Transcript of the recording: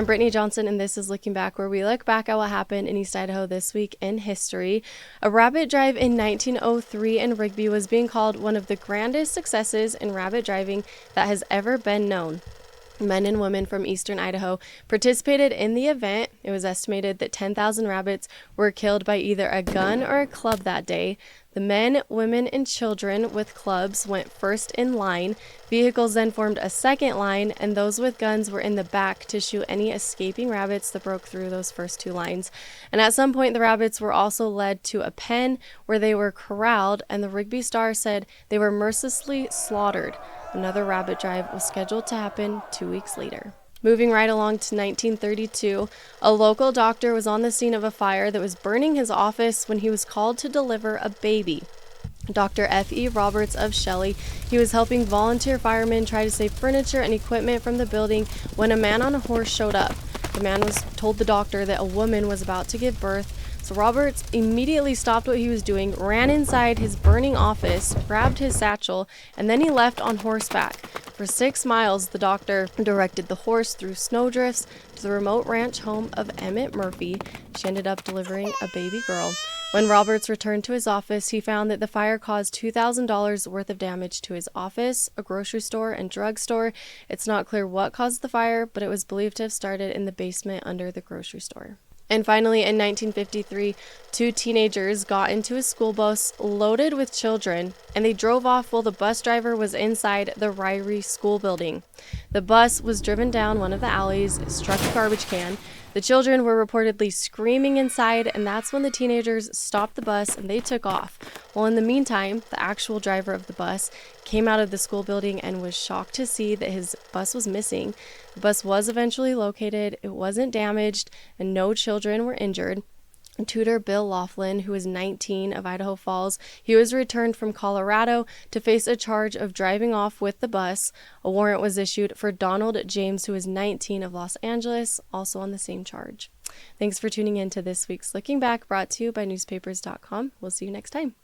I'm Brittany Johnson, and this is Looking Back, where we look back at what happened in East Idaho this week in history. A rabbit drive in 1903 in Rigby was being called one of the grandest successes in rabbit driving that has ever been known. Men and women from eastern Idaho participated in the event. It was estimated that 10,000 rabbits were killed by either a gun or a club that day. The men, women, and children with clubs went first in line. Vehicles then formed a second line, and those with guns were in the back to shoot any escaping rabbits that broke through those first two lines. And at some point, the rabbits were also led to a pen where they were corralled, and the Rigby Star said they were mercilessly slaughtered. Another rabbit drive was scheduled to happen 2 weeks later. Moving right along to 1932, a local doctor was on the scene of a fire that was burning his office when he was called to deliver a baby. Dr. F.E. Roberts of Shelley, he was helping volunteer firemen try to save furniture and equipment from the building when a man on a horse showed up. The man told the doctor that a woman was about to give birth. So Roberts immediately stopped what he was doing, ran inside his burning office, grabbed his satchel, and then he left on horseback. For 6 miles, the doctor directed the horse through snowdrifts to the remote ranch home of Emmett Murphy. She ended up delivering a baby girl. When Roberts returned to his office, he found that the fire caused $2,000 worth of damage to his office, a grocery store, and drugstore. It's not clear what caused the fire, but it was believed to have started in the basement under the grocery store. And finally, in 1953, 2 teenagers got into a school bus loaded with children, and they drove off while the bus driver was inside the Rigby school building. The bus was driven down one of the alleys, struck a garbage can. The children were reportedly screaming inside, and that's when the teenagers stopped the bus and they took off. Well, in the meantime, the actual driver of the bus came out of the school building and was shocked to see that his bus was missing. The bus was eventually located, it wasn't damaged, and no children were injured. Tutor Bill Laughlin, who was 19 of Idaho Falls, he was returned from Colorado to face a charge of driving off with the bus. A warrant was issued for Donald James, who was 19 of Los Angeles, also on the same charge. Thanks for tuning in to this week's Looking Back, brought to you by newspapers.com. We'll see you next time.